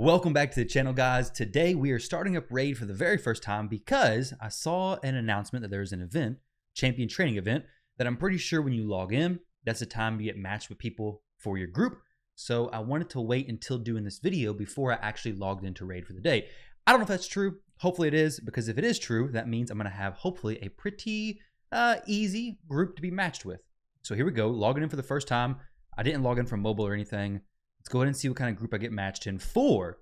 Welcome back to the channel, guys. Today we are starting up Raid for the very first time because I saw an announcement that there's an event, champion training event, that I'm pretty sure when you log in, that's the time you get matched with people for your group. So I wanted to wait until doing this video before I actually logged into Raid for the day. I don't know if that's true. Hopefully it is, because if it is true, that means I'm going to have hopefully a pretty easy group to be matched with. So here we go, logging in for the first time. I didn't log in from mobile or anything. Let's go ahead and see what kind of group I get matched in for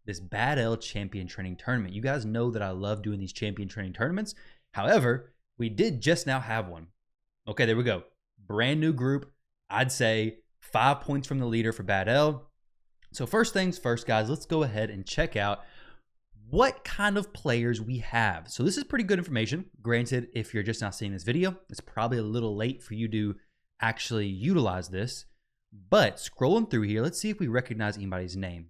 this Bad L champion training tournament. You guys know that I love doing these champion training tournaments. However, we did just now have one. Okay, there we go. Brand new group. I'd say 5 points from the leader for Bad L. So first things first, guys, let's go ahead and check out what kind of players we have. So this is pretty good information. Granted, if you're just now seeing this video, it's probably a little late for you to actually utilize this. But scrolling through here, let's see if we recognize anybody's name.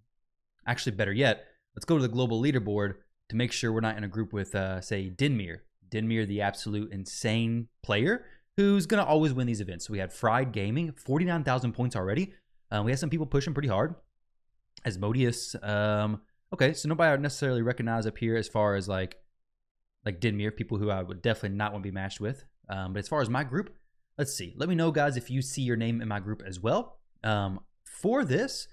Actually, better yet, let's go to the global leaderboard to make sure we're not in a group with, say, Dinmir. Dinmir, the absolute insane player who's going to always win these events. So we had Fried Gaming, 49,000 points already. We had some people pushing pretty hard. Asmodeus. Okay, so nobody I would necessarily recognize up here as far as like Dinmir, people who I would definitely not want to be matched with. But as far as my group, let's see. Let me know, guys, if you see your name in my group as well. For this,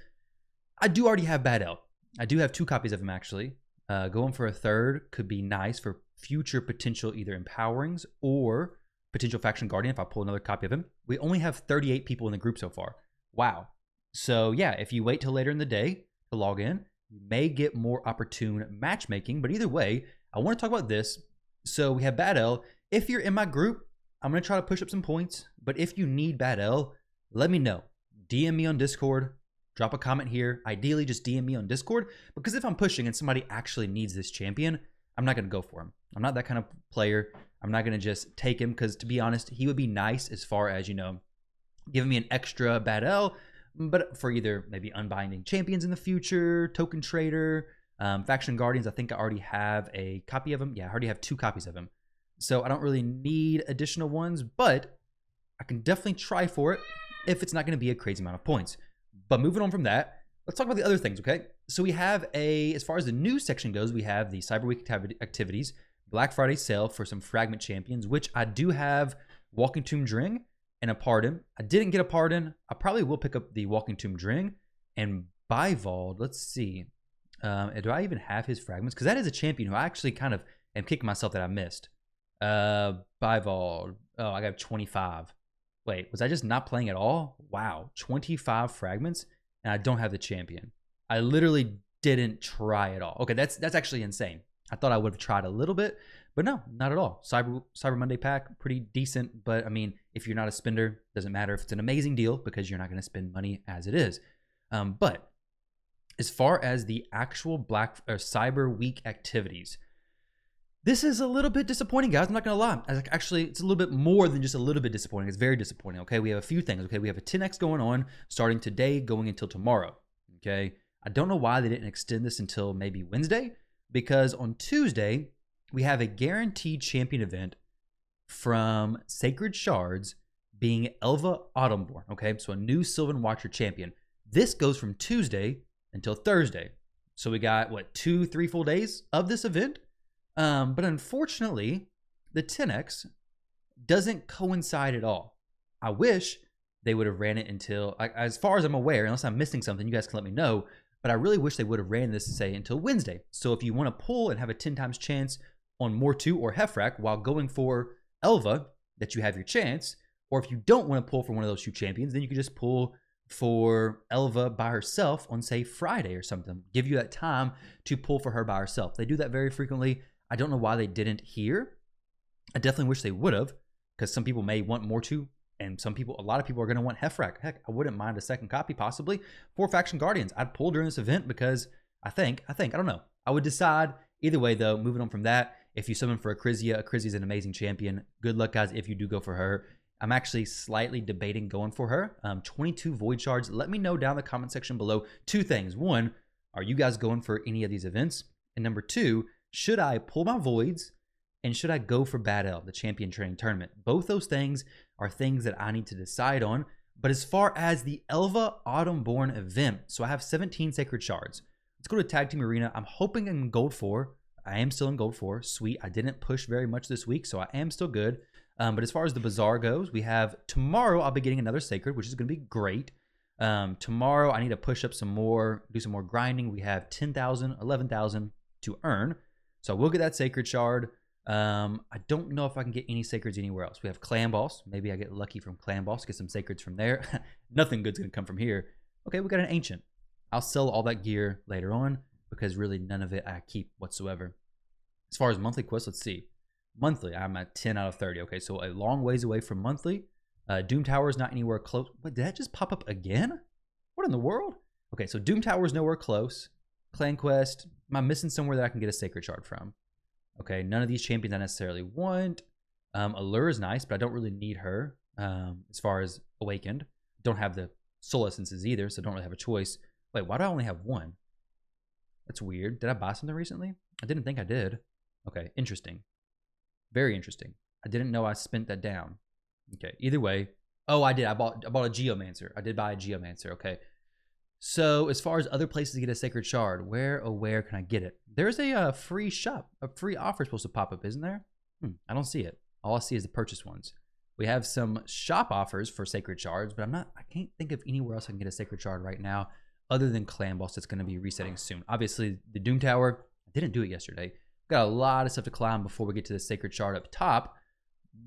I do already have Bad L. I do have 2 copies of him, actually. Going for a third could be nice for future potential either empowerings or potential faction guardian if I pull another copy of him. We only have 38 people in the group so far. Wow. So, yeah, if you wait till later in the day to log in, you may get more opportune matchmaking. But either way, I want to talk about this. So we have Bad L. If you're in my group, I'm going to try to push up some points, but if you need Bad L, let me know. DM me on Discord, drop a comment here. Ideally, just DM me on Discord, because if I'm pushing and somebody actually needs this champion, I'm not going to go for him. I'm not that kind of player. I'm not going to just take him, because to be honest, he would be nice as far as, you know, giving me an extra Bad L, but for either maybe unbinding champions in the future, token trader, faction guardians. I think I already have a copy of him. Yeah, I already have 2 copies of him. So I don't really need additional ones, but I can definitely try for it if it's not going to be a crazy amount of points. But moving on from that, let's talk about the other things, okay? So we have as far as the news section goes, we have the Cyber Week activities, Black Friday sale for some fragment champions, which I do have Walking Tomb Dring and a Pardon. I didn't get a Pardon. I probably will pick up the Walking Tomb Dring and Bivald. Let's see. Do I even have his fragments? Because that is a champion who I actually kind of am kicking myself that I missed. Bivald. Oh, I got 25. Wait, was I just not playing at all? Wow, 25 fragments, and I don't have the champion. I literally didn't try at all. Okay, that's actually insane. I thought I would have tried a little bit, but no, not at all. Cyber Monday pack, pretty decent, but I mean, if you're not a spender, doesn't matter if it's an amazing deal because you're not going to spend money as it is. But as far as the actual Cyber Week activities, this is a little bit disappointing, guys. I'm not going to lie. Actually, it's a little bit more than just a little bit disappointing. It's very disappointing, okay? We have a few things, okay? We have a 10x going on starting today, going until tomorrow, okay? I don't know why they didn't extend this until maybe Wednesday, because on Tuesday, we have a guaranteed champion event from Sacred Shards being Elva Autumn Born, okay? So a new Sylvan Watcher champion. This goes from Tuesday until Thursday. So we got, what, 2-3 full days of this event? But unfortunately, the 10x doesn't coincide at all. I wish they would have ran it until, as far as I'm aware, unless I'm missing something, you guys can let me know, but I really wish they would have ran this, say, until Wednesday. So if you want to pull and have a 10 times chance on Mortu or Hefrak while going for Elva, that you have your chance, or if you don't want to pull for one of those 2 champions, then you can just pull for Elva by herself on, say, Friday or something. Give you that time to pull for her by herself. They do that very frequently. I don't know why they didn't here. I definitely wish they would have, because some people may want Mortu, and a lot of people are going to want Hefrak. Heck, I wouldn't mind a second copy possibly for Faction Guardians. I'd pull during this event because I don't know. I would decide either way, though. Moving on from that, if you summon for Acrizia is an amazing champion. Good luck, guys, if you do go for her. I'm actually slightly debating going for her. 22 Void Shards. Let me know down in the comment section below 2 things. 1, are you guys going for any of these events? And number 2, should I pull my Voids and should I go for Bad L, the champion training tournament? Both those things are things that I need to decide on. But as far as the Elva Autumn Born event, so I have 17 Sacred Shards. Let's go to Tag Team Arena. I'm hoping I'm in Gold 4. I am still in Gold 4. Sweet. I didn't push very much this week, so I am still good. But as far as the Bazaar goes, we have tomorrow I'll be getting another Sacred, which is going to be great. Tomorrow I need to push up some more, do some more grinding. We have 10,000, 11,000 to earn. So I will get that Sacred Shard. I don't know if I can get any Sacreds anywhere else. We have Clan Boss. Maybe I get lucky from Clan Boss, get some Sacreds from there. Nothing good's going to come from here. Okay, we got an Ancient. I'll sell all that gear later on because really none of it I keep whatsoever. As far as monthly quests, let's see. Monthly, I'm at 10 out of 30. Okay, so a long ways away from monthly. Doom Tower is not anywhere close. What, did that just pop up again? What in the world? Okay, so Doom Tower is nowhere close. Clan Quest, am I missing somewhere that I can get a Sacred Shard from? Okay, none of these champions I necessarily want. Allure is nice, but I don't really need her as far as Awakened. Don't have the Soul Essences either, so don't really have a choice. Wait, why do I only have one? That's weird. Did I buy something recently? I didn't think I did. Okay, interesting. Very interesting. I didn't know I spent that down. Okay, either way. Oh, I did. I bought a Geomancer. I did buy a Geomancer. Okay. So as far as other places to get a Sacred Shard, where can I get it? There's a free shop, a free offer supposed to pop up, isn't there? I don't see it. All I see is the purchase ones. We have some shop offers for Sacred Shards, but I can't think of anywhere else I can get a Sacred Shard right now other than Clan Boss that's going to be resetting soon. Obviously, the Doom Tower, I didn't do it yesterday. Got a lot of stuff to climb before we get to the Sacred Shard up top,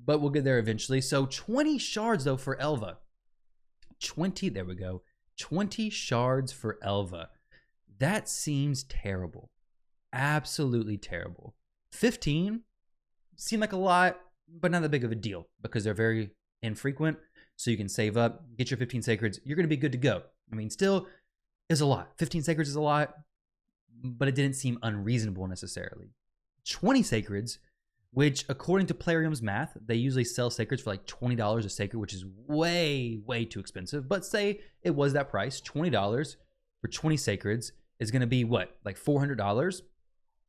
but we'll get there eventually. So 20 shards, though, for Elva. 20, there we go. 20 shards for Elva. That seems terrible. Absolutely terrible. 15 seem like a lot, but not that big of a deal because they're very infrequent. So you can save up, get your 15 Sacreds. You're going to be good to go. I mean, still is a lot. 15 Sacreds is a lot, but it didn't seem unreasonable necessarily. 20 Sacreds, which according to Plarium's math, they usually sell Sacreds for like $20 a Sacred, which is way, way too expensive. But say it was that price, $20 for 20 Sacreds is going to be what? Like $400?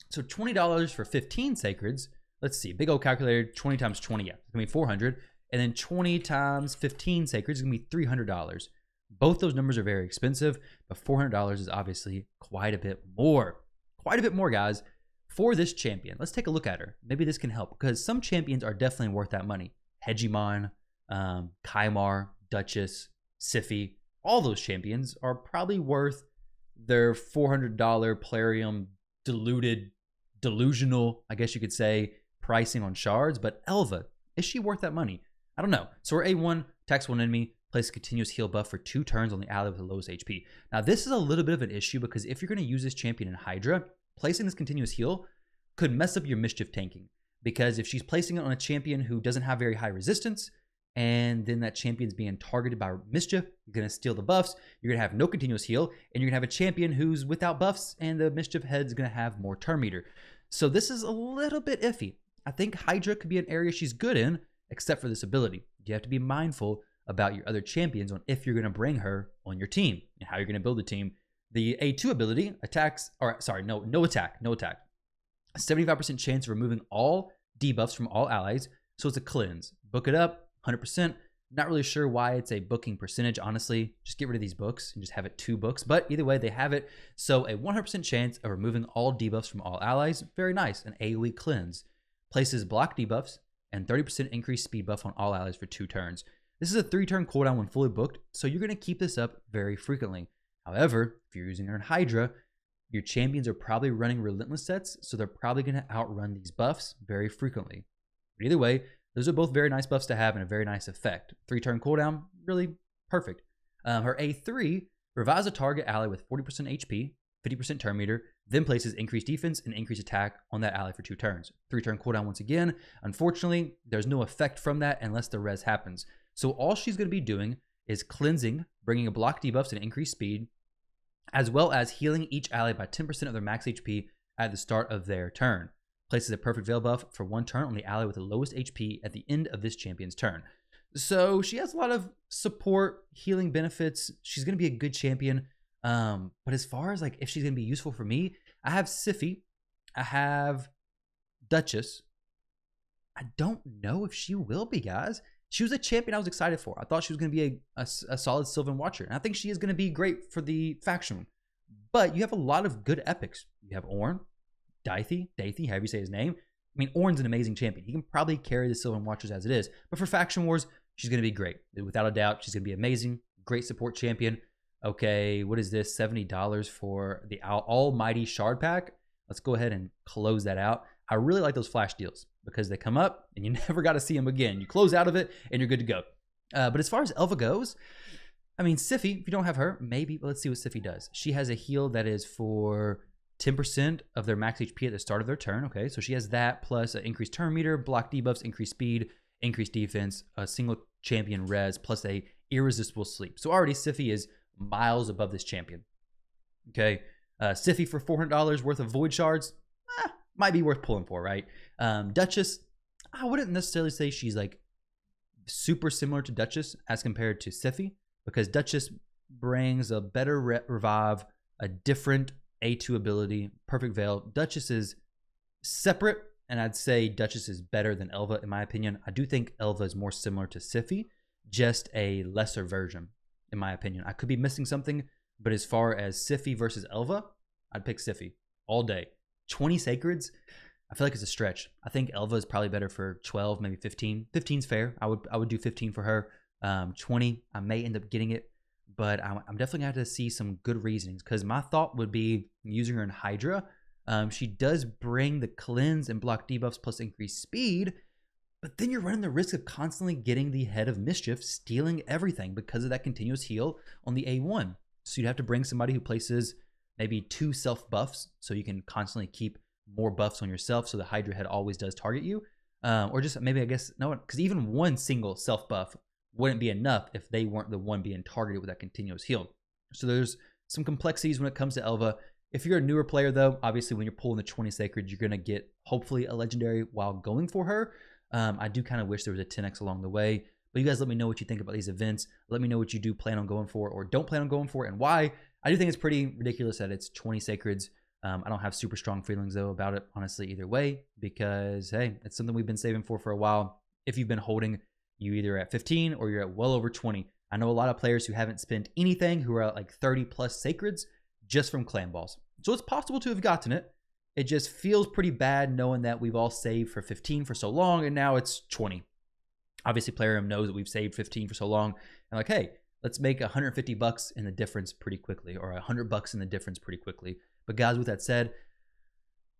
So $20 for 15 Sacreds, let's see, big old calculator, 20 times 20, yeah, it's going to be 400. And then 20 times 15 Sacreds is going to be $300. Both those numbers are very expensive, but $400 is obviously quite a bit more. Quite a bit more, guys. For this champion, let's take a look at her. Maybe this can help because some champions are definitely worth that money. Hegemon, Kymar, Duchess, Siphi, all those champions are probably worth their $400 Plarium delusional, I guess you could say, pricing on shards. But Elva, is she worth that money? I don't know. So her A1, attacks one enemy, place a continuous heal buff for 2 turns on the ally with the lowest HP. Now this is a little bit of an issue because if you're going to use this champion in Hydra, placing this continuous heal could mess up your mischief tanking because if she's placing it on a champion who doesn't have very high resistance and then that champion's being targeted by mischief, you're going to steal the buffs, you're going to have no continuous heal, and you're going to have a champion who's without buffs and the mischief head's going to have more turn meter. So this is a little bit iffy. I think Hydra could be an area she's good in except for this ability. You have to be mindful about your other champions on if you're going to bring her on your team and how you're going to build the team. The A2 ability attacks, or sorry, no attack. A 75% chance of removing all debuffs from all allies. So it's a cleanse. Book it up, 100%. Not really sure why it's a booking percentage, honestly. Just get rid of these books and just have it 2 books. But either way, they have it. So a 100% chance of removing all debuffs from all allies. Very nice. An AoE cleanse. Places block debuffs and 30% increased speed buff on all allies for 2 turns. This is a 3-turn cooldown when fully booked, so you're going to keep this up very frequently. However, if you're using her in Hydra, your champions are probably running relentless sets, so they're probably going to outrun these buffs very frequently. But either way, those are both very nice buffs to have and a very nice effect. 3-turn cooldown, really perfect. Her A3 revives a target ally with 40% HP, 50% turn meter, then places increased defense and increased attack on that ally for 2 turns. 3-turn cooldown once again. Unfortunately, there's no effect from that unless the res happens. So all she's going to be doing is cleansing, bringing a block debuffs and increased speed, as well as healing each ally by 10% of their max HP at the start of their turn. Places a perfect veil buff for 1 turn on the ally with the lowest HP at the end of this champion's turn. So she has a lot of support, healing benefits. She's going to be a good champion. But as far as like if she's going to be useful for me, I have Siphi. I have Duchess. I don't know if she will be, guys. She was a champion I was excited for. I thought she was going to be a solid Sylvan Watcher. And I think she is going to be great for the faction. But you have a lot of good epics. You have Ornn, Dathy, however you say his name. I mean, Ornn's an amazing champion. He can probably carry the Sylvan Watchers as it is. But for Faction Wars, she's going to be great. Without a doubt, she's going to be amazing. Great support champion. Okay, what is this? $70 for the Almighty Shard Pack. Let's go ahead and close that out. I really like those flash deals because they come up and you never got to see them again. You close out of it and you're good to go. But as far as Elva goes, I mean, Siphi, if you don't have her, maybe. But let's see what Siphi does. She has a heal that is for 10% of their max HP at the start of their turn. Okay, so she has that plus an increased turn meter, block debuffs, increased speed, increased defense, a single champion res, plus a irresistible sleep. So already Siphi is miles above this champion. Okay, Siphi for $400 worth of void shards might be worth pulling for, right? Duchess, I wouldn't necessarily say she's like super similar to Duchess as compared to Siphi, because Duchess brings a better revive, a different A2 ability, perfect veil. Duchess is separate, and I'd say Duchess is better than Elva in my opinion. I do think Elva is more similar to Siphi, just a lesser version in my opinion. I could be missing something, but as far as Siphi versus Elva, I'd pick Siphi all day. 20 Sacreds, I feel like it's a stretch. I think Elva is probably better for 12, maybe 15. 15's fair. I would do 15 for her. 20, I may end up getting it, but I'm definitely going to have to see some good reasonings, because my thought would be using her in Hydra. She does bring the cleanse and block debuffs plus increased speed, but then you're running the risk of constantly getting the Head of Mischief stealing everything because of that continuous heal on the A1. So you'd have to bring somebody who places maybe 2 self buffs so you can constantly keep more buffs on yourself, so the Hydra Head always does target you. Or just maybe, I guess, no, because even one single self buff wouldn't be enough if they weren't the one being targeted with that continuous heal. So there's some complexities when it comes to Elva. If you're a newer player though, obviously when you're pulling the 20 Sacred, you're going to get hopefully a legendary while going for her. I do kind of wish there was a 10x along the way, but you guys let me know what you think about these events. Let me know what you do plan on going for or don't plan on going for, and why. I do think it's pretty ridiculous that it's 20 Sacreds. I don't have super strong feelings though about it, honestly, either way, because hey, it's something we've been saving for a while. If you've been holding, you either at 15 or you're at well over 20. I know a lot of players who haven't spent anything who are at like 30 plus Sacreds just from clan balls. So it's possible to have gotten it. It just feels pretty bad knowing that we've all saved for 15 for so long and now it's 20. Obviously, Plarium knows that we've saved 15 for so long and like, hey, let's make $150 in the difference pretty quickly, or $100 in the difference pretty quickly. But guys, with that said,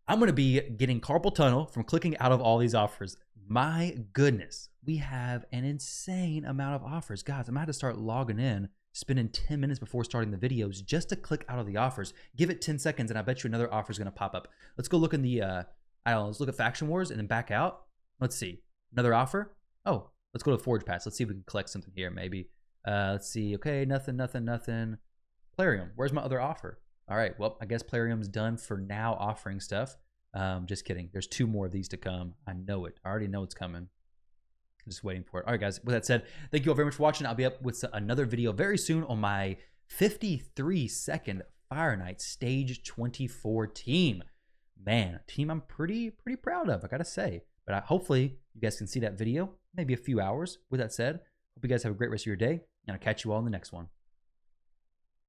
I'm going to be getting carpal tunnel from clicking out of all these offers. My goodness, we have an insane amount of offers. Guys, I'm going to have to start logging in, spending 10 minutes before starting the videos just to click out of the offers. Give it 10 seconds and I bet you another offer is going to pop up. Let's go look in the, I don't know, let's look at Faction Wars and then back out. Let's see. Another offer. Oh, let's go to Forge Pass. Let's see if we can collect something here maybe. Let's see. Okay, nothing. Plarium, where's my other offer? All right, well, I guess Plarium's done for now offering stuff. Just kidding. There's 2 more of these to come. I know it. I already know it's coming. Just waiting for it. All right, guys. With that said, thank you all very much for watching. I'll be up with another video very soon on my 53-second Fire Night Stage 24 team. Man, a team I'm pretty proud of, I gotta say. But hopefully you guys can see that video, maybe a few hours. With that said, hope you guys have a great rest of your day, and I'll catch you all in the next one.